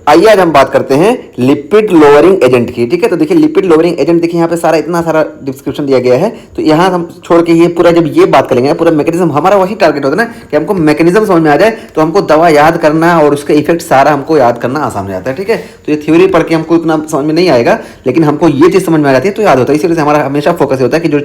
आइए आज हम बात करते हैं लिपिड लोअरिंग एजेंट की। ठीक है, तो देखिए लिपिड लोअरिंग एजेंट, देखिए यहाँ पे सारा इतना सारा डिस्क्रिप्शन दिया गया है, तो यहाँ हम छोड़ के ये पूरा जब ये बात करेंगे पूरा मैकेनिज्म, हमारा वही टारगेट होता है ना कि हमको मैकेनिज्म समझ में आ जाए, तो हमको दवा याद करना और उसका इफेक्ट सारा हमको याद करना आसान हो जाता है। ठीक है, तो ये थ्योरी पढ़ के हमको इतना समझ में नहीं आएगा, लेकिन हमको ये चीज़ समझ में आ जाती है तो याद होता है। इसी वजह से हमारा हमेशा फोकस होता है कि जो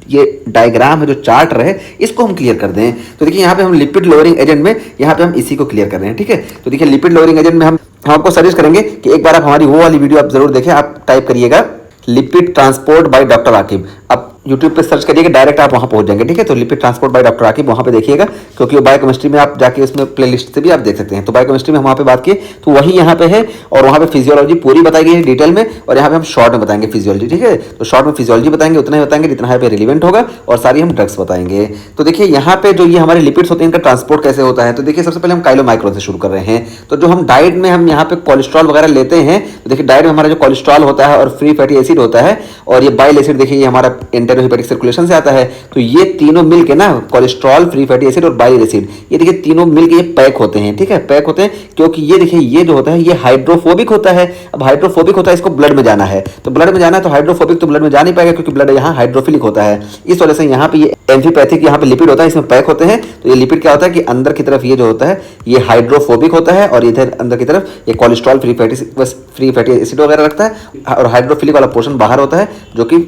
ये डायग्राम है, जो चार्ट है, इसको हम क्लियर कर दें। तो देखिए यहाँ पे हम लिपिड लोअरिंग एजेंट में यहाँ पे हम इसी को क्लियर कर रहे हैं। ठीक है, तो देखिए लिपिड लोअरिंग एजेंट में हम आपको सजेस्ट करेंगे कि एक बार आप हमारी वो वाली वीडियो आप जरूर देखें। आप टाइप करिएगा lipid transport by doctor Aqib, आप यूट्यूब पे सर्च करिएगा, डायरेक्ट आप वहाँ पहुँच जाएंगे। ठीक है, तो lipid transport by doctor Aqib वहाँ पे देखिएगा, क्योंकि वो बायोकेमिस्ट्री में आप जाके उसमें प्लेलिस्ट से भी आप देख सकते हैं। तो बायोकेमिस्ट्री में हम वहाँ पे बात किए तो वही यहाँ पे है, और वहाँ पे फिजियोलॉजी पूरी बताई गई है डिटेल में, और यहाँ पे हम शॉर्ट में बताएंगे फिजियोलॉजी। ठीक है, तो शॉर्ट में फिजियोलॉजी बताएंगे, उतना ही बताएंगे जितना यहाँ पे रिलीवेंट होगा, और सारी हम ड्रग्स बताएंगे। तो देखिए यहाँ पे जो ये हमारे लिपिड्स होते हैं, इनका ट्रांसपोर्ट कैसे होता है, तो देखिए सबसे पहले हम काइलोमाइक्रोन से शुरू कर रहे हैं। तो जो हम डाइट में हम यहाँ पे कोलेस्ट्रॉल वगैरह लेते हैं, तो देखिए डाइट में हमारा जो कोलेस्ट्रॉल होता है और फ्री फैटी एसिड होता है, और ये बाइल एसिड देखिए ये हमारा एंटेरोहेपेटिक सर्कुलेशन से आता है। तो ये तीनों मिलके ना, कोलेस्ट्रॉल, फ्री फैटी एसिड और बाइल एसिड, ये देखिए तीनों मिलके ये पैक होते हैं। ठीक है, पैक होते हैं क्योंकि ये देखिए ये जो होता है ये हाइड्रोफोबिक होता है। अब हाइड्रोफोबिक होता है, इसको ब्लड में जाना है, तो ब्लड में जाना है, तो हाइड्रोफोबिक तो ब्लड में जा नहीं पाएगा क्योंकि ब्लड यहाँ हाइड्रोफिलिक होता है। इस वजह से यहाँ पे ये एम्फीपैथिक यहाँ पे लिपिड होता है, इसमें पैक होते हैं। तो ये लिपिड क्या होता है कि अंदर की तरफ ये जो होता है ये हाइड्रोफोबिक होता है, और इधर अंदर की तरफ ये कोलेस्ट्रॉल, फ्री फैटी एसिड वगैरह रखता है, और हाइड्रोफिलिक वाला पोर्शन बाहर होता है जो कि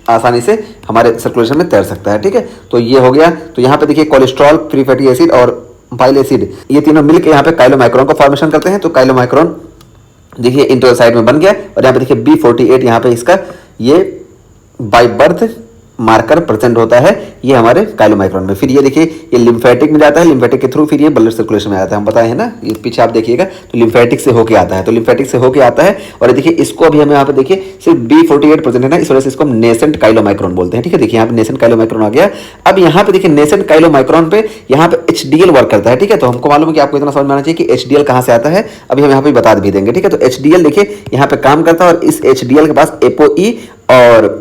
आसानी से हमारे सर्कुलेशन में तैर सकता है। ठीक है, तो ये हो गया। तो यहाँ पे देखिए कोलेस्ट्रॉल, फ्री फैटी एसिड और बाइल एसिड, ये तीनों मिलकर यहाँ पे काइलोमाइक्रोन का फॉर्मेशन करते हैं। तो काइलोमाइक्रोन देखिए इंटरसाइड में बन गया, और यहाँ पे देखिए B48 यहाँ पे इसका ये बाय बर्थ मार्कर प्रेजेंट होता है, ये हमारे काइलोमाइक्रोन में। फिर ये देखिए ये लिम्फेटिक में जाता है, लिम्फेटिक के थ्रू फिर ये ब्लड सर्कुलेशन में आता है, हम बताए हैं ना, ये पीछे आप देखिएगा, तो लिम्फेटिक से होके आता है, तो लिम्फेटिक से होके आता है। और देखिए इसको अभी हमें यहाँ पे देखिए सिर्फ B48 प्रेजेंट है ना, इस वजह से इसको हम नेसेंट काइलोमाइक्रोन बोलते हैं। ठीक है, देखिए यहाँ पे नेसेंट काइलोमाइक्रोन आ गया। अब यहाँ पे देखिए नेसेंट काइलोमाइक्रोन पे यहाँ पे HDL वर्क करता है। ठीक है, तो हमको मालूम है कि आपको इतना समझ में आना चाहिए कि HDL कहाँ से आता है, अभी हम यहाँ पे बता भी देंगे। ठीक है, तो HDL देखिए यहाँ पे काम करता है, और इस HDL के पास ApoE और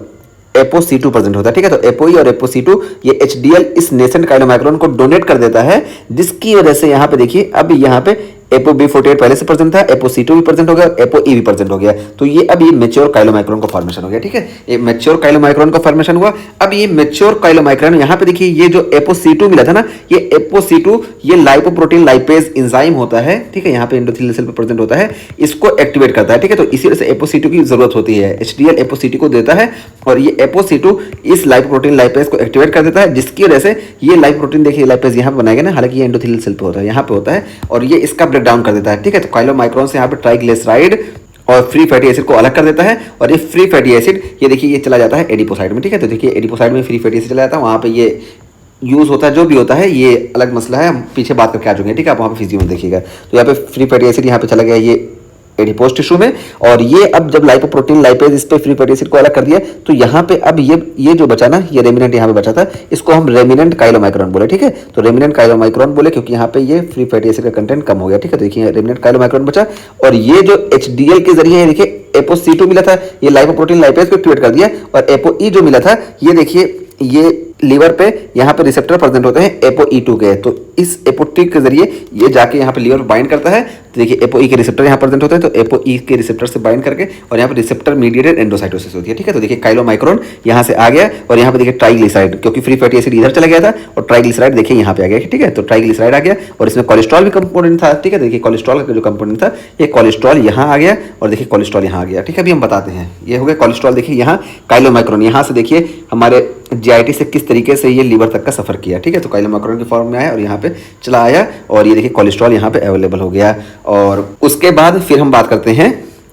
ApoC2 प्रेजेंट होता है। ठीक है, तो ApoE और ApoC2 ये HDL इस नेसेंट काइलोमाइक्रोन को डोनेट कर देता है, जिसकी वजह से यहाँ पे देखिए अब यहाँ पे ApoB48 पहले से प्रेजेंट था, ApoC2 भी प्रेजेंट हो गया, ApoE भी प्रेजेंट हो गया। तो ये अब ये मैच्योर काइलोमाइक्रोन का फॉर्मेशन हो गया। ठीक है, ये मैच्योर काइलोमाइक्रोन का फॉर्मेशन हुआ। अब ये मैच्योर काइलोमाइक्रोन यहाँ पे देखिए ये जो ApoC2 मिला था ना, ये ApoC2 ये लाइपोप्रोटीन लाइपेज एंजाइम होता है। ठीक है, यहाँ पे एंडोथेलियल सेल पे प्रेजेंट होता है, इसको एक्टिवेट करता है। ठीक है, तो इसी वजह से ApoC2 की जरूरत होती है, HDL ApoC2 को देता है, और ये ApoC2 इस लाइपोप्रोटीन लाइपेज को एक्टिवेट कर देता है, जिसकी वजह से ये लाइपोप्रोटीन देखिए लाइपेज यहाँ पे बनाएगा ना, हालांकि ये एंडोथेलियल सेल पे होता है, यहाँ पे होता है, और ये इसका ब्रेक डाउन कर देता है। ठीक है, तो काइलोमाइक्रोन से यहाँ पे ट्राइग्लिसराइड और फ्री फैटी एसिड को अलग कर देता है, और ये फ्री फैटी एसिड ये देखिए ये चला जाता है एडिपोसाइड में। ठीक है, तो देखिए एडिपोसाइड में फ्री फैटी एसिड चला जाता है, वहाँ पे ये यूज होता है, जो भी होता है ये अलग मसला है, हम पीछे बात करके आ जाएंगे। ठीक है, आप वहाँ पे फिजियो में देखिएगा, तो यहाँ पे फ्री फैटी एसिड यहाँ पे चला गया ये एडिपोज टिश्यू में, और ये अब जब लाइपोप्रोटीन लाइपेज इस पे फ्री फैटी एसिड को अलग कर दिया, तो यहाँ पे अब ये जो बचा ना, ये रेमिनेंट यहाँ पे बचा था, इसको हम रेमिनेंट काइलोमाइक्रोन बोले। ठीक है, तो रेमिनेंट काइलोमाइक्रोन बोले क्योंकि यहाँ पे ये फ्री फैटी एसिड का कंटेंट कम हो गया। ठीक है, तो देखिए रेमिनेंट काइलोमाइक्रोन बचा, और ये जो HDL के जरिए देखिए ApoC2 मिला था, ये लाइपोप्रोटीन लाइपेज को एक्टिवेट कर दिया, और ApoE जो मिला था ये देखिए ये लीवर पे यहाँ पे रिसेप्टर प्रेजेंट होते हैं ApoE2 के, तो इस ApoE के जरिए ये जाके यहाँ पे लीवर बाइंड करता है। तो देखिए ApoE के रिसेप्टर यहाँ प्रेजेंट होते हैं, तो ApoE के रिसेप्टर से बाइंड करके और यहाँ पे रिसेप्टर मीडिएटेड एंडोसाइटोसिस होती है। ठीक है, तो देखिए काइलोमाइक्रोन यहाँ से आ गया, और यहाँ पे देखिए ट्राइग्लिसराइड, क्योंकि फ्री फैटी एसिड इधर चला गया था, और ट्राइग्लिसराइड देखिए यहाँ पे आ गया। ठीक है, तो ट्राइग्लिसराइड आ गया, और इसमें कोलेस्ट्रॉल भी कंपोनेंट था। ठीक है, देखिए कोलेस्ट्रॉल का जो कंपोनेंट था, ये कोलेस्ट्रॉल यहाँ आ गया, और देखिए कोलेस्ट्रॉल यहाँ आ गया। ठीक है, अभी हम बताते हैं, ये हो गया कोलेस्ट्रॉल। देखिए यहाँ काइलोमाइक्रोन यहाँ से देखिए हमारे GIT से किस तरीके से ये लीवर तक का सफर किया। ठीक है, तो काइलोमाइक्रोन के फॉर्म में आया और यहाँ पे चला आया, और ये देखिए कोलेस्ट्रॉल यहाँ पे अवेलेबल हो गया। और उसके बाद फिर हम बात करते हैं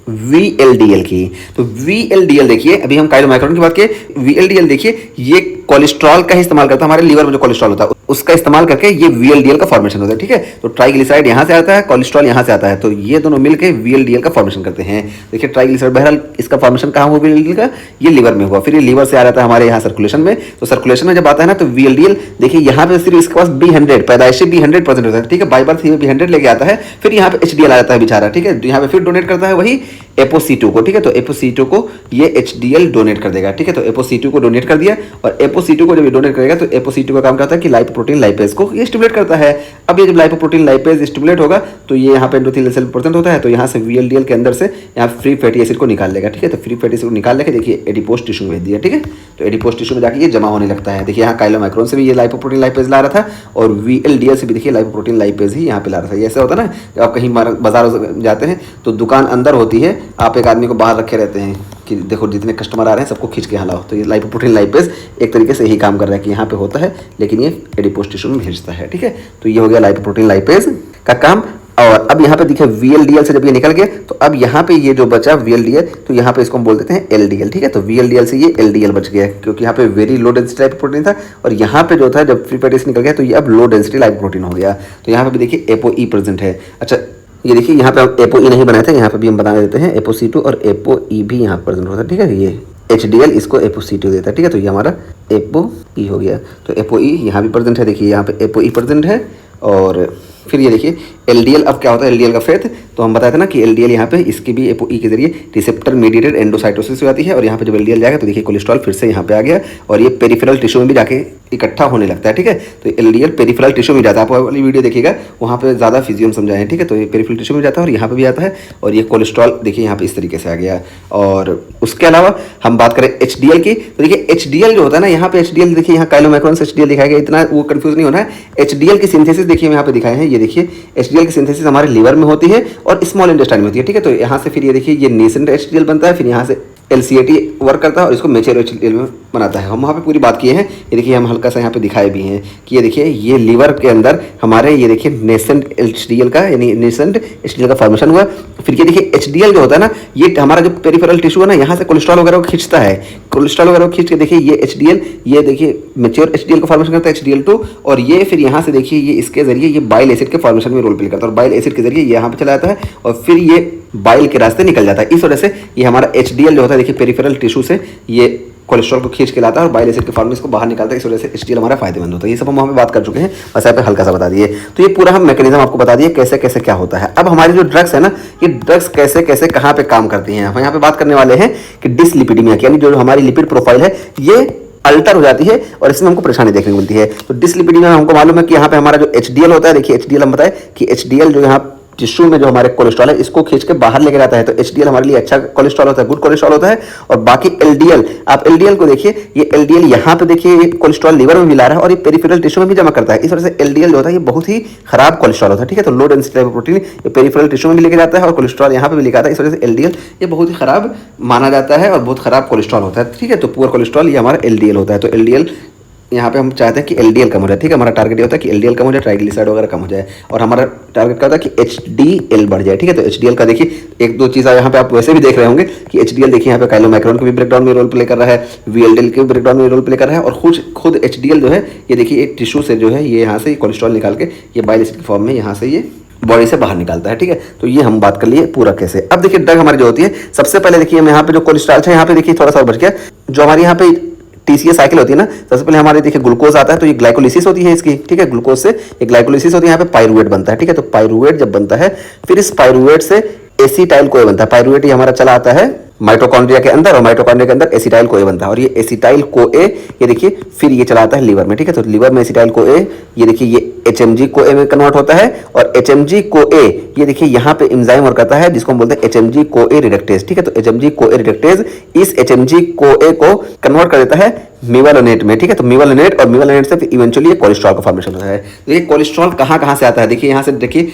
VLDL की। तो VLDL देखिए, अभी हम काइलोमाइक्रोन की बात किए, VLDL देखिए ये कोलेस्ट्रॉल का ही इस्तेमाल करता है, हमारे लीवर में जो कोलेस्ट्रॉल होता है उसका इस्तेमाल करके ये VLDL का फॉर्मेशन होता है। ठीक है, तो ट्राइग्लिसराइड यहाँ से आता है, कोलेस्ट्रॉल यहाँ से आता है, तो ये दोनों मिलकर VLDL का फॉर्मेशन करते हैं। देखिए ट्राइग्लिसराइड, बहरहाल इसका फॉर्मेशन कहाँ हुआ VLDL का, ये लीवर में हुआ, फिर ये लीवर से आ जाता है हमारे यहाँ सर्कुलेशन में, तो सर्कुलेशन में जब आता है ना तो VLDL देखिए यहाँ पे सिर्फ इसके पास B100 पैदाइशी B100 प्रेजेंट होता है। ठीक है, बाई बर्थ B100 लेके आता है, फिर यहाँ पे HDL आ जाता है बेचारा। ठीक है, यहाँ पे फिर डोनेट करता है वही एपोसी2 को, ठीक है। तो एपोसी2 को ये HDL डोनेट कर देगा, ठीक है। तो एपोसी2 को डोनेट कर दिया, और एपोसी2 को जब ये डोनेट करेगा तो एपोसी2 का काम करता है कि लाइपोप्रोटीन लाइपेज को ये स्टिमुलेट करता है। अब ये जब लाइपोप्रोटीन लाइपेज स्टिमुलेट होगा तो ये यहाँ पे एंडोथेलियल सेल प्रेजेंट होता है, तो यहाँ से VLDL के अंदर से यहाँ फ्री फैटी एसिड को निकाल लेगा, ठीक है। तो फ्री फैटी एसिड को निकाल लेके देखिए एडिपोज टिश्यू में भेज दिया, ठीक है। तो एडिपोज टिश्यू में जाके ये जमा होने लगता है। देखिए यहाँ काइलोमाइक्रोन से भी ये लाइपोप्रोटीन लाइपेज ला रहा था, और VLDL से भी देखिए लाइपोप्रोटीन लाइपेज ही यहाँ पे ला रहा था। ये ऐसा होता है ना, जब आप कहीं बाजार जाते हैं तो दुकान अंदर होती है, आप एक आदमी को बाहर रखे रहते हैं कि देखो जितने कस्टमर आ रहे हैं सबको खींच के यहाँ लाओ। तो ये लाइपोप्रोटीन लाइपेज एक तरीके से यही काम कर रहा है कि यहाँ पे होता है लेकिन ये एडिपोज टिश्यू में भेजता है, ठीक है। तो ये हो गया लाइपोप्रोटीन लाइपेज का काम। और अब यहाँ पे देखिए VLDL से जब ये निकल गया तो अब यहाँ पे ये जो बचा VLDL, तो यहाँ पे इसको हम बोल देते हैं LDL, ठीक है। तो VLDL से ये LDL बच गया, क्योंकि यहाँ पे वेरी लो डेंसिटी लाइपोप्रोटीन था, और यहाँ पे जो था जब फ्री फैटी एसिड निकल गया तो ये अब लो डेंसिटी लाइपोप्रोटीन हो गया। तो यहाँ पे भी देखिए ApoE प्रेजेंट है। अच्छा ये देखिए यहाँ पे हम ApoE नहीं बनाए थे, यहाँ पे भी हम बना देते हैं ApoC2, और ApoE भी यहाँ प्रेजेंट होता है, ठीक है। ये HDL इसको ApoC2 देता है, ठीक है। तो ये हमारा ApoE हो गया। तो ApoE यहाँ भी प्रेजेंट है, देखिए यहाँ पे ApoE प्रेजेंट है। और फिर ये देखिए LDL, अब क्या होता है LDL का फेथ, तो हम बताए थे ना कि LDL यहाँ पे इसकी भी ApoE के जरिए रिसेप्टर मीडिएटेड एंडोसाइटोसिस हो जाती है, और यहाँ पे जब LDL जाएगा तो देखिए कोलेस्ट्रॉल फिर से यहाँ पे आ गया, और ये पेरिफेरल टिश्यू में भी जाके इकट्ठा होने लगता है, ठीक है। तो LDL पेरिफेरल टिश्यू में जाता है, आप वाली वीडियो देखिएगा वहाँ पे ज़्यादा फिजियम समझाए हैं, ठीक है। तो ये पेरिफेरल टिश्यू में जाता है और यहाँ पे भी आता है, और ये कोलेस्ट्रॉल देखिए यहाँ पे इस तरीके से आ गया। और उसके अलावा हम बात करें HDL की, तो देखिए HDL जो होता है ना, यहाँ पे HDL देखिए यहाँ काइलोमाइक्रोन से HDL दिखाया गया, इतना वो कंफ्यूज नहीं होना है। HDL की सिंथेसिस देखिए यहाँ पे दिखाए हैं, ये देखिए HDL की सिंथेसिस हमारे लिवर में होती है और स्मॉल इंटेस्टाइन में होती है, ठीक है। तो यहाँ से फिर ये देखिए ये नेसेंट HDL बनता है, फिर यहाँ से LCAT वर्क करता है और इसको मैच्योर HDL में बनाता है। हम वहाँ पे पूरी बात किए हैं, ये देखिए हम हल्का सा यहाँ पे दिखाए भी हैं कि ये देखिए ये लिवर के अंदर हमारे ये देखिए नेसेंट HDL का यानी नेसेंट HDL का फॉर्मेशन हुआ। फिर ये देखिए HDL जो होता है ना, ये हमारा जो पेरिफेरल टिश्यू है ना, यहाँ से कोलेस्ट्रॉल वगैरह को खींचता है, कोलेस्ट्रॉल वगैरह को खींच के देखिए ये HDL, ये देखिए मैच्योर HDL का फॉर्मेशन करता है HDL2, और ये फिर यहाँ से देखिए ये इसके जरिए ये बाइल एसिड के फॉर्मेशन में रोल प्ले करता है, और बाइल एसिड के जरिए यहाँ पे चला जाता है और फिर ये बाइल के रास्ते निकल जाता है। इस वजह से ये हमारा HDL जो होता है देखिए पेरिफेरल टिश्यू से ये कोलेस्ट्रॉल को खींच के लाता है और बाइल एसिड के फॉर्म में इसको बाहर निकालता है, इस वजह से HDL हमारा फायदेमंद होता है। ये सब हम वहाँ पे बात कर चुके हैं, बस यहाँ पे हल्का सा बता दिए। तो ये पूरा हम मैकेनिज्म आपको बता दिए कैसे कैसे क्या होता है। अब हमारी जो ड्रग्स है ना, ये ड्रग्स कैसे कैसे कहाँ पे काम करती हैं, हम यहाँ पे बात करने वाले हैं कि डिसलिपिडीमिया यानी जो हमारी लिपिड प्रोफाइल है ये अल्टर हो जाती है और इसमें हमको परेशानी देखने को मिलती है। तो डिसलिपिडीमिया में हमको मालूम है कि यहाँ पे हमारा जो HDL होता है, देखिए HDL हम बताए कि HDL जो यहाँ टिश्यू में जो हमारे कोलेस्ट्रॉल है इसको खींच के बाहर लेके जाता है, तो HDL हमारे लिए अच्छा कोलेस्ट्रॉल होता है, गुड कोलेस्ट्रॉल होता है। और बाकी LDL, आप LDL को देखिए, ये LDL यहाँ पे देखिए कोलेस्ट्रॉल लिवर में भी ला रहा है और ये पेरिफेरल टिश्यू में भी जमा करता है। इस वजह से LDL जो होता है ये बहुत ही खराब कोलेस्ट्रॉल होता है, ठीक है। तो लो डेंसिटी लाइपोप्रोटीन ये पेरिफेरल टिश्यू में भी लेके जाता है और कोलेस्ट्रॉल यहाँ पे भी लेके आता है, इस वजह से LDL ये बहुत ही खराब माना जाता है और बहुत खराब कोलेस्ट्रॉल होता है, ठीक है। तो पुअर कोलेस्ट्रॉल ये हमारा LDL होता है। तो LDL यहाँ पे हम चाहते हैं कि LDL कम हो जाए, ठीक है। हमारा टारगेट ये होता है कि LDL कम हो जाए, ट्राइग्लिसराइड वगैरह कम हो जाए, और हमारा टारगेट क्या होता है कि HDL बढ़ जाए, ठीक है। तो HDL का देखिए एक दो चीज़ यहाँ पे आप वैसे भी देख रहे होंगे कि HDL देखिए यहाँ पे काइलोमाइक्रोन के भी ब्रेकडाउन में रोल प्ले कर रहा है, VLDL के ब्रेकडाउन में रोल प्ले कर रहा है, और खुद HDL जो है ये देखिए एक टिश्यू से जो है ये यहाँ से कोलेस्ट्रॉल निकाल के ये बाइल एसिड के फॉर्म में यहाँ से ये बॉडी से बाहर निकालता है, ठीक है। तो ये हम बात कर लिए पूरा कैसे। अब देखिए ड्रग हमारी जो होती है, सबसे पहले देखिए हम यहाँ पे जो कोलेस्ट्रॉल है यहाँ पे देखिए थोड़ा सा बच गया, जो हमारी यहाँ पे TCA साइकिल होती है ना, सबसे पहले हमारे देखिए ग्लूकोज आता है, तो ये ग्लाइकोलिसिस होती है इसकी, ठीक है। ग्लूकोज से ये ग्लाइकोलिसिस होती है, यहाँ पे पाइरुवेट बनता है, ठीक है। तो पाइरुवेट जब बनता है फिर इस पाइरुवेट से एसिटाइल कोए बनता है। पाइरुवेट ये हमारा चला आता है माइटोकॉन्ड्रिया के अंदर और माइटोकॉन्ड्रिया के अंदर एसिटाइल कोए बनता है, और ये एसिटाइल कोए ये देखिए फिर ये चला आता है लिवर में, ठीक है। तो लिवर में एसिटाइल कोए ये देखिए ये HMG कोए में कन्वर्ट होता है, और HMG कोए ये देखिए यहाँ पे एंजाइम वर्क करता है जिसको हम बोलते हैं HMG कोए रिडक्टेज, ठीक है। तो HMG कोए रिडक्टेज इस HMG कोए को कन्वर्ट कर देता है मेवालोनेट में, ठीक है। तो मेवालोनेट और मेवालोनेट से इवेंचुअली ये कोलेस्ट्रॉल का फॉर्मेशन होता है। तो ये कोलेस्ट्रॉल कहाँ कहाँ से आता है, देखिए यहाँ से देखिए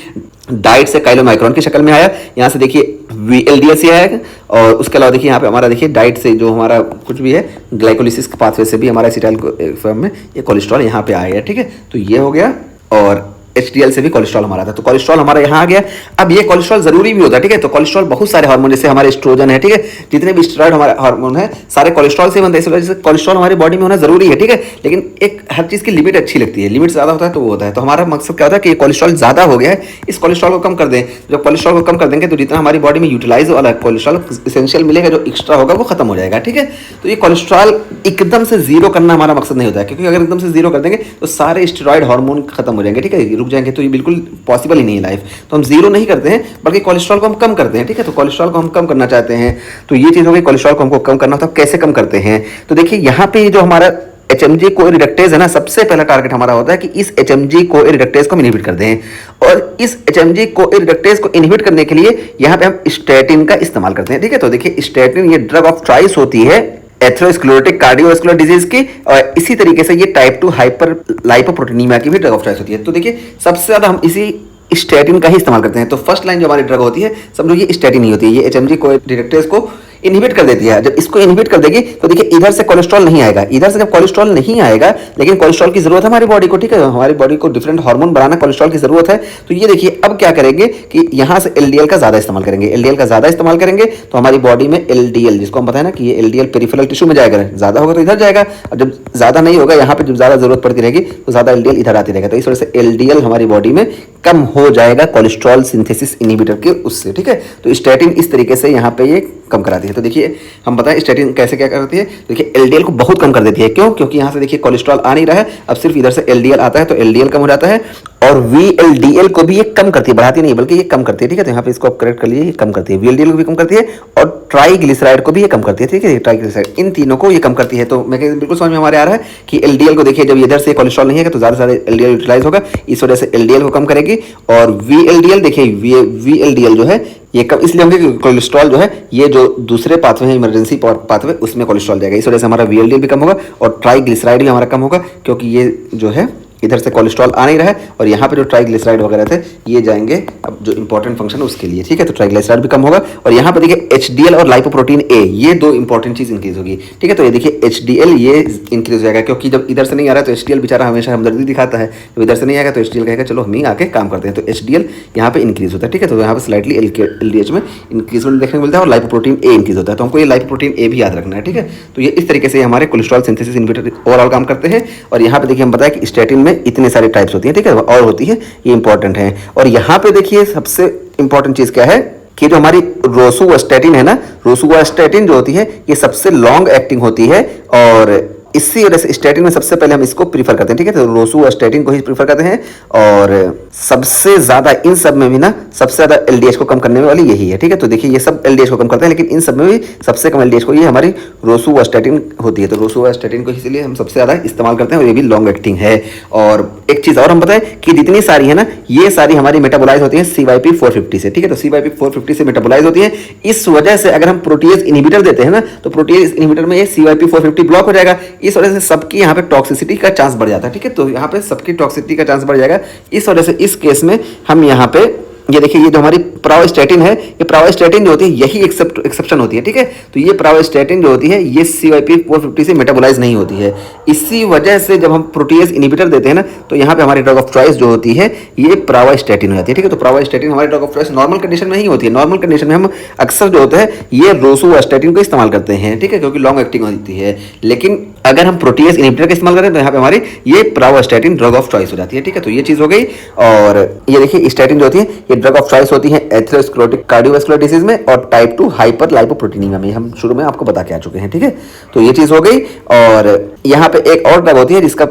डाइट से काइलोमाइक्रोन की शक्ल में आया, यहाँ से देखिए VLDL से आया, और उसके अलावा देखिए यहाँ पे हमारा देखिए डाइट से जो हमारा कुछ भी है ग्लाइकोलिसिस के पाथवे से भी हमारा एसिटाइल फॉर्म में ये कोलेस्ट्रॉल यहाँ पे आया है, ठीक है। तो ये हो गया, और HDL से भी कोलेस्ट्रॉल हमारा था, तो कोलेस्ट्रॉल हमारा यहाँ आ गया। अब ये कोलेस्ट्रॉल जरूरी भी होता है, ठीक है। तो कोलेस्ट्रॉल बहुत सारे हार्मोन जैसे हमारे एस्ट्रोजन है, ठीक है, जितने भी स्टेरॉइड हमारे हार्मोन है सारे कोलेस्ट्रॉल से बनते हैं, इस वजह से कोलेस्ट्रॉल हमारी बॉडी में होना जरूरी है, ठीक है। लेकिन एक हर चीज़ की लिमिट अच्छी लगती है, लिमिट ज़्यादा होता है तो वो होता है। तो हमारा मकसद क्या होता है कि कोलेस्ट्रॉल ज़्यादा हो गया है, इस कोलेस्ट्रॉल को कम कर दें। जब कोलेस्ट्रॉल को कम कर देंगे तो जितना हमारी बॉडी में यूटिलाइज वाला कोलेस्ट्रॉल इसेंशियल मिलेगा, जो एक्स्ट्रा होगा वो खत्म हो जाएगा, ठीक है। तो ये कोलेस्ट्रॉल एकदम से जीरो करना हमारा मकसद नहीं होता है, क्योंकि अगर एकदम से जीरो कर देंगे तो सारे स्टेरॉइड हार्मोन खत्म हो जाएंगे, ठीक है, रुक जाएंगे तो ये बिल्कुल पॉसिबल ही नहीं है लाइफ। तो हम जीरो नहीं करते हैं बल्कि कोलेस्ट्रॉल को हम कम करते हैं, ठीक है। तो कोलेस्ट्रॉल को हम कम करना चाहते हैं, तो ये चीज़ हो गई। कोलेस्ट्रॉल को हमको कम करना होता है, कैसे कम करते हैं? तो देखिए यहाँ पे जो हमारा HMG को रिडक्टेज है ना, सबसे पहला टारगेट हमारा होता है कि इस HMG को रिडक्टेज को हम इनहिबिट कर दें। और इस HMG को रिडक्टेज को इनहिबिट करने के लिए यहाँ पे हम स्टैटिन का इस्तेमाल करते हैं, ठीक है। तो देखिए स्टैटिन ये ड्रग ऑफ चॉइस होती है एथेरोस्क्लेरोटिक कार्डियोवैस्कुलर डिजीज की, और इसी तरीके से ये टाइप 2 हाइपर लाइपोप्रोटीनीमिया की भी ड्रग ऑफ चॉइस होती है। तो देखिए सबसे ज्यादा हम इसी स्टैटिन का ही इस्तेमाल करते हैं। तो फर्स्ट लाइन जो हमारी ड्रग होती है समझो ये स्टैटिन ही होती है, ये HMG को रिडक्टेज को इनहिबिट कर देती है। जब इसको इनहिबिट कर देगी तो देखिए इधर से कोलेस्ट्रॉल नहीं आएगा, इधर से जब कोलेस्ट्रॉल नहीं आएगा, लेकिन कोलेस्ट्रॉल की जरूरत है हमारी बॉडी को, ठीक है। हमारी बॉडी को डिफरेंट हार्मोन बनाना कोलेस्ट्रॉल की जरूरत है। तो ये देखिए अब क्या करेंगे कि यहाँ से LDL का ज्यादा इस्तेमाल करेंगे, LDL का ज्यादा इस्तेमाल करेंगे तो हमारी बॉडी में LDL, जिसको हम बताए ना कि ये LDL पेरिफेरल टिश्यू में जाएगा, ज्यादा होगा तो इधर जाएगा, और जब ज्यादा नहीं होगा यहाँ पे जब ज्यादा जरूरत पड़ती रहेगी तो ज्यादा LDL इधर आती रहेगा। तो इस वजह से LDL हमारी बॉडी में कम हो जाएगा कोलेस्ट्रॉल सिंथेसिस इनहिबिटर के उससे, ठीक है। तो स्टैटिन इस तरीके से यहाँ पे ये कम कराती है। तो देखिए हम बताएं स्टैटिन कैसे क्या करती है। देखिए LDL को बहुत कम कर देती है, क्यों? क्योंकि यहाँ से देखिए कोलेस्ट्रॉल आ नहीं रहा है, अब सिर्फ इधर से LDL आता है तो LDL कम हो जाता है। और VLDL को भी ये कम करती है, बढ़ाती नहीं बल्कि ये कम करती है, ठीक है। तो यहाँ पे इसको आप करेक्ट कर लीजिए, ये कम करती है, VLDL को भी कम करती है और ट्राइग्लिसराइड को भी ये कम करती है, ठीक है। ट्राइग्लिसराइड इन तीनों को ये कम करती है। तो मैं बिल्कुल समझ में हमारे आ रहा है कि LDL को देखिए जब इधर से कोलेस्ट्रॉल नहीं है तो ज्यादा से ज्यादा LDL यूटिलाइज होगा, इस वजह से LDL को कम करेगी। और VLDL देखिए VLDL जो है ये कम इसलिए होंगे क्योंकि कोलेस्ट्रॉल जो है ये जो दूसरे पाथवे हैं इमरजेंसी पाथवे उसमें कोलेस्ट्रॉल जाएगा, इस वजह से हमारा VLDL भी कम होगा और ट्राइग्लिसराइड भी हमारा कम होगा, क्योंकि ये जो है इधर से कोलेस्ट्रॉल आ नहीं रहा है और यहाँ पे जो ट्राइग्लिसराइड वगैरह थे ये जाएंगे अब जो इंपॉर्टेंट फंक्शन है उसके लिए, ठीक है। तो ट्राइग्लिसराइड भी कम होगा। और यहाँ पे देखिए HDL और लाइपोप्रोटीन A ये दो इंपॉर्टेंट चीज इंक्रीज होगी, ठीक है। तो ये देखिए HDL ये इंक्रीज हो जाएगा, क्योंकि जब इधर से नहीं आ रहा है तो HDL बेचारा हमेशा हमदर्दी दिखाता है, जब इधर से नहीं आएगा तो HDL कहेगा चलो हम ही आके काम करते हैं, तो HDL यहाँ पे इंक्रीज होता है, ठीक है। तो यहाँ पे स्लाइटली LDH में इंक्रीजमेंट देखने को मिलता है और लाइपोप्रोटीन A इंक्रीज होता है, तो हमको ये लाइपोप्रोटीन A भी याद रखना है, ठीक है। तो ये इस तरीके से हमारे कोलेस्ट्रॉल सिंथेसिस इनहिबिटर ओवरऑल काम करते हैं। और यहाँ पे देखिए हम बताया कि स्टैटिन में इतने सारे टाइप्स होती है, ठीक है, और होती है, ये इंपॉर्टेंट है। और यहाँ पे देखिए सबसे इंपॉर्टेंट चीज क्या है कि जो हमारी रोसुवास्टैटिन है ना, रोसुवास्टैटिन जो होती है ये सबसे लॉन्ग एक्टिंग होती है और इसी वजह से स्टैटिन में सबसे पहले हम इसको प्रीफर करते हैं, ठीक है। तो रोसुवास्टैटिन को ही प्रीफर करते हैं और सबसे ज्यादा इन सब में भी ना सबसे ज्यादा LDH को कम करने वाली यही है, ठीक है। तो देखिए ये सब LDH को कम करते हैं, लेकिन इन सब में भी सबसे कम LDH को ये हमारी रोसुवास्टैटिन होती है। तो रोसुवास्टैटिन को इसीलिए हम सबसे ज्यादा इस्तेमाल करते हैं और ये भी लॉन्ग एक्टिंग है। और एक चीज और हम बताएं कि जितनी सारी है ना ये सारी हमारी मेटाबोलाइज होती है CYP450 से, ठीक है। तो CYP450 से मेटाबोलाइज होती है। इस वजह से अगर हम प्रोटीएज इनहिबिटर देते हैं ना तो प्रोटीएज इनहिबिटर में ये CYP450 ब्लॉक हो जाएगा, इस वजह से सबकी यहाँ पे टॉक्सिसिटी का चांस बढ़ जाता है, ठीक है। तो यहाँ पे सबकी टॉक्सिसिटी का चांस बढ़ जाएगा। इस वजह से इस केस में हम यहाँ पे ये देखिए ये जो हमारी प्राइस्टैटिन है, ये प्राइस्टैटिन जो होती है यही एक्सेप्शन होती है, ठीक है। तो ये प्राइस्टैटिन जो होती है ये CYP450 से मेटाबोलाइज नहीं होती है। इसी वजह से जब हम प्रोटीएज इनहिबिटर देते हैं ना तो यहाँ पे हमारी ड्रग ऑफ चॉइस जो होती है ये प्राइस्टैटिन हो जाती है, ठीक है। तो प्राइस्टैटिन हमारी drug of choice normal condition में ही होती है। नॉर्मल कंडीशन में हम अक्सर जो होता है ये रोसुवास्टैटिन को इस्तेमाल करते हैं, ठीक है, क्योंकि लॉन्ग एक्टिंग होती है। लेकिन अगर हम प्रोटीएज इनहिबिटर का इस्तेमाल करें तो यहाँ पे हमारी ये प्राइस्टैटिन ड्रग ऑफ चॉइस हो जाती है, ठीक है। तो ये चीज हो गई। और ये देखिए स्टैटिन जो होती है ये ड्रग ऑफ चॉइस होती है एथेरोस्क्लेरोटिक कार्डियोवैस्कुलर डिजीज में और टाइप 2 हाइपर लाइपोप्रोटीनीमिया में, हम शुरू में आपको बता के आ चुके हैं, ठीक है। तो ये चीज हो गई। और यहाँ पे एक और ड्रग होती है जिसका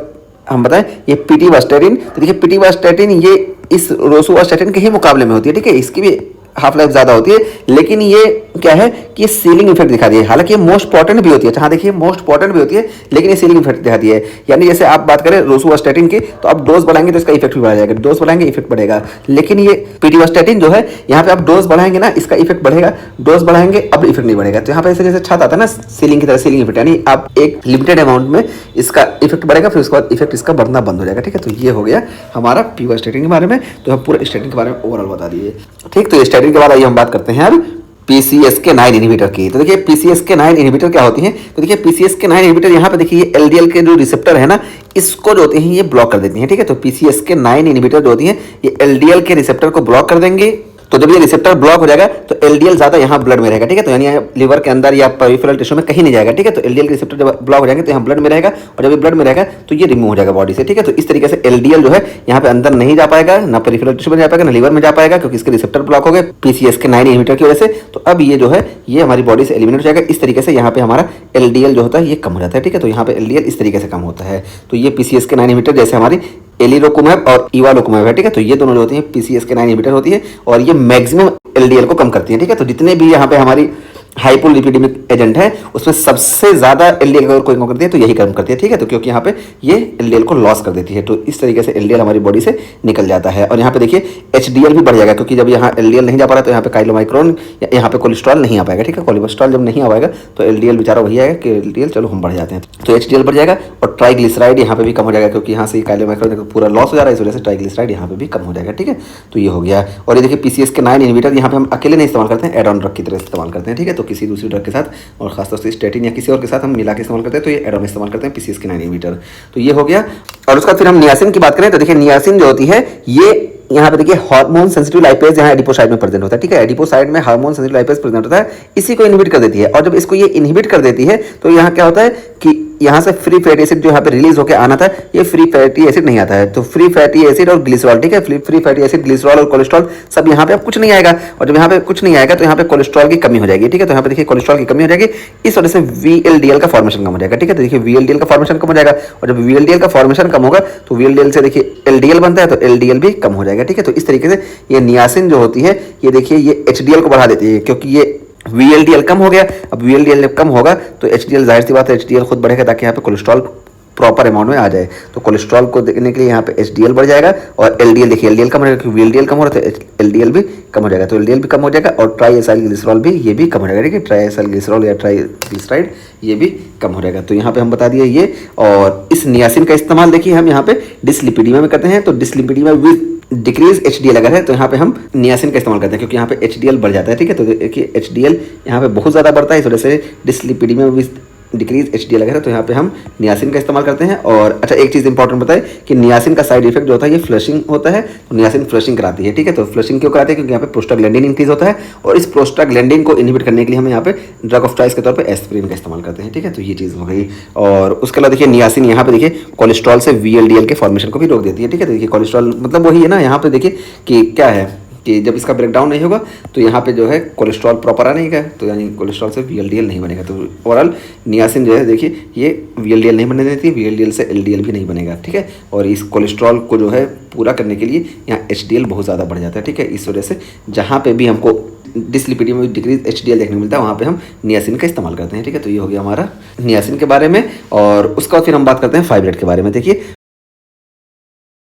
हम बताएं ये पिटिवास्टैटिन। तो देखिए पिटिवास्टैटिन ये इस रोसुवास्टैटिन के ही मुकाबले में होती है, ठीक है। इसकी भी हाफ लाइफ ज्यादा होती है, लेकिन ये क्या है कि सीलिंग इफेक्ट दिखाती है। हालांकि ये मोस्ट इंपॉर्टेंट भी होती है, हाँ देखिए मोस्ट इंपॉर्टेंट भी होती है, लेकिन ये सीलिंग इफेक्ट दिखाती है। यानी जैसे आप बात करें रोसुवास्टैटिन की तो आप डोज बढ़ाएंगे तो इसका इफेक्ट भी बढ़ जाएगा, डोज बढ़ाएंगे इफेक्ट बढ़ेगा। लेकिन ये पिटिवास्टैटिन जो है यहाँ पे आप डोज बढ़ाएंगे ना इसका इफेक्ट बढ़ेगा, डोज बढ़ाएंगे अब इफेक्ट नहीं बढ़ेगा। तो यहाँ पे ऐसे जैसे छत आता है ना सीलिंग की तरह, सीलिंग इफेक्ट, यानी आप एक लिमिटेड अमाउंट में इसका इफेक्ट बढ़ेगा फिर उसके बाद इफेक्ट इसका बढ़ना बंद हो जाएगा, ठीक है। तो ये हो गया हमारा पिटिवास्टैटिन के बारे में। तो हम पूरे स्टैटिन के बारे में ओवरऑल बता दिए, ठीक। तो स्टैटिन के बाद आइए हम बात करते हैं अब PCSK9 इनहिबिटर की। तो देखिए PCSK9 इनहिबिटर क्या होती है। तो देखिए PCSK9 इनहिबिटर यहाँ पे देखिए ये LDL के जो रिसेप्टर है ना इसको जो होते हैं ये ब्लॉक कर देती हैं, ठीक है। तो PCSK9 इनहिबिटर जो होती है ये LDL के रिसेप्टर को ब्लॉक कर देंगे। तो जब ये रिसेप्टर ब्लॉक हो जाएगा तो LDL ज्यादा यहाँ ब्लड में रहेगा, ठीक है। तो यानी लिवर के अंदर या पेरिफेरल टिश्यू में कहीं नहीं जाएगा, ठीक है। तो LDL के रिसेप्टर जब ब्लॉक हो जाएंगे तो यहाँ ब्लड में रहेगा और जब ये ब्लड में रहेगा तो ये रिमूव हो जाएगा बॉडी से, ठीक है। तो इस तरीके से LDL जो है यहाँ पे अंदर नहीं जा पाएगा, ना पेरिफेरल टिश्यू में जा पाएगा ना लिवर में जा पाएगा, क्योंकि इसके रिसेप्टर ब्लॉक हो गए PCSK9 इनहिबिटर की वजह से। तो अब ये जो है ये हमारी बॉडी से एलिमिनेट हो जाएगा। इस तरीके से यहाँ पे हमारा LDL जो होता है ये कम हो जाता है, ठीक है। तो यहाँ पे LDL इस तरीके से कम होता है। तो ये PCSK9 इनहिबिटर जैसे हमारी एलिरोकुमेब और इवालोकुमेब है, ठीक है। तो ये दोनों जो होती हैं PCSK9 इनहिबिटर होती है और ये मैक्सिमम LDL को कम करती है, ठीक है। तो जितने भी यहाँ पे हमारी हाइपोलिपिडेमिक एजेंट है उसमें सबसे ज्यादा LDL अगर कोई कम करती है तो यही कम करती है, ठीक है। तो क्योंकि यहाँ पे ये LDL को लॉस कर देती है, तो इस तरीके से LDL हमारी बॉडी से निकल जाता है। और यहाँ पे देखिए HDL भी बढ़ जाएगा, क्योंकि जब यहाँ LDL नहीं जा पा रहा तो यहाँ पे काइलोमाइक्रोन यहाँ पे कोलेस्ट्रॉल नहीं आ पाएगा, ठीक है। कोलेस्ट्रॉल जब नहीं आ पाएगा तो LDL बेचारा वही आएगा कि LDL चलो हम बढ़ जाते हैं, तो HDL बढ़ जाएगा। और ट्राइग्लिसराइड यहाँ पे भी कम हो जाएगा, क्योंकि यहाँ से काइलोमाइक्रोन पूरा लॉस हो जा रहा है, इस वजह से ट्राइग्लिसराइड यहाँ पे भी कम हो जाएगा, ठीक है। तो ये हो गया। और ये देखिए PCSK9 इनहिबिटर यहाँ पे हम अकेले नहीं इस्तेमाल करते हैं, एड ऑन ड्रग की तरह इस्तेमाल करते हैं, ठीक है। तो किसी दूसरी ड्रग के साथ और खासतौर से स्टेटिन या किसी और के साथ हम मिला के इस्तेमाल करते हैं, तो ये एड ऑन इस्तेमाल करते हैं PCSK9 इनहिबिटर। तो ये हो गया। और उसका फिर हम नियासिन की बात करें तो देखिए नियासिन जो होती है ये यहाँ पे देखिए हार्मोन सेंसिटिव लाइपेज यहाँ एडिपोसाइड में प्रेजेंट होता है, ठीक है। एडिपोसाइड में हार्मोन सेंसिटिव लाइपेज प्रेजेंट होता है, इसी को इनहिबिट कर देती है। और जब इसको ये इनहिबिट कर देती है तो यहाँ क्या होता है कि यहाँ से फ्री फैटी एसिड जो यहाँ पे रिलीज होकर आना था, ये फ्री फैटी एसिड नहीं आता है। तो फ्री फैटी एसिड और ग्लिसरॉल, ठीक है, फ्री फैटी एसिड, ग्लिसरॉल और कोलेस्ट्रॉल सब यहाँ पे अब कुछ नहीं आएगा। और जब यहाँ पे कुछ नहीं आएगा तो यहाँ पे कोलेस्ट्रॉल की कमी हो जाएगी, ठीक है। तो यहाँ पे देखिए कोलेस्ट्रॉल की कमी हो जाएगी, इस वजह से VLDL का फॉर्मेशन कम हो जाएगा, ठीक है। तो देखिए VLDL का फॉर्मेशन कम हो जाएगा, और जब VLDL का फॉर्मेशन कम होगा तो VLDL से देखिए LDL बनता है, तो LDL भी कम हो जाएगा, ठीक है। तो इस तरीके से ये नियासिन जो होती है ये देखिए ये HDL को बढ़ा देती है, क्योंकि ये VLDL कम हो गया। अब VLDL जब कम होगा तो HDL जाहिर सी बात है HDL खुद बढ़ेगा, ताकि यहाँ पे कोलेस्ट्रॉल प्रॉपर अमाउंट में आ जाए। तो कोलेस्ट्रॉल को देखने के लिए यहाँ पे HDL बढ़ जाएगा, और LDL देखिए LDL कम हो जाएगा, क्योंकि VLDL कम हो रहा है तो LDL भी कम हो जाएगा, तो LDL भी कम हो जाएगा। और ट्राइएसाइलग्लिसरॉल भी ये भी कम हो जाएगा, ठीक है। ट्राइएसाइलग्लिसरॉल या ट्राइग्लिसराइड ये भी कम हो जाएगा। तो यहाँ पे हम बता दिए ये। और इस नियासिन का इस्तेमाल देखिए हम यहाँ पे डिसलिपिडीमिया में करते हैं। तो डिसलिपिडीमिया विद डिक्रीज HDL अगर है तो यहाँ पे हम नियासिन का इस्तेमाल करते हैं, क्योंकि यहाँ पे HDL बढ़ जाता है, ठीक है। तो देखिए HDL यहाँ पे बहुत ज़्यादा बढ़ता है, इस वजह से डिसलिपिडीमिया विद डिक्रीज HDL अगर है तो यहाँ पे हम नियासिन का इस्तेमाल करते हैं। और अच्छा एक चीज़ इंपॉर्टेंट बताएं कि नियासिन का साइड इफेक्ट जो होता है ये फ्लशिंग होता है। तो नियासिन फ्लशिंग कराती है, ठीक है। तो फ्लशिंग क्यों कराती है? क्योंकि यहाँ पे प्रोस्टाग्लैंडिन इंक्रीज होता है, और इस प्रोस्टाग्लैंडिन को इनहिबिट करने के लिए हम यहाँ पे ड्रग ऑफ चॉइस के तौर पर एस्पिरिन का इस्तेमाल करते हैं, ठीक है। तो ये चीज़ हो गई। और उसके अलावा देखिए नियासिन यहाँ पे देखिए कोलेस्ट्रॉल से VLDL के फॉर्मेशन को भी रोक देती है, ठीक है। तो देखिए कोलेस्ट्रॉल मतलब वही है ना, यहाँ पे देखिए कि क्या है कि जब इसका ब्रेकडाउन नहीं होगा तो यहाँ पे जो है कोलेस्ट्रॉल प्रॉपर आ नहीं गया, तो यानी कोलेस्ट्रॉल से VLDL नहीं बनेगा। तो ओवरऑल नियासिन जो है देखिए ये VLDL नहीं बनने देती, VLDL से LDL भी नहीं बनेगा, ठीक है। और इस कोलेस्ट्रॉल को जो है पूरा करने के लिए यहाँ HDL बहुत ज़्यादा बढ़ जाता है, ठीक है। इस वजह से जहाँ पे भी हमको डिसलिपिडीमिया में डिक्रीज HDL देखने को मिलता है वहाँ पे हम नियासिन का इस्तेमाल करते हैं, ठीक है। तो ये हो गया हमारा नियासिन के बारे में। और उसका फिर हम बात करते हैं फाइब्रेट के बारे में। देखिए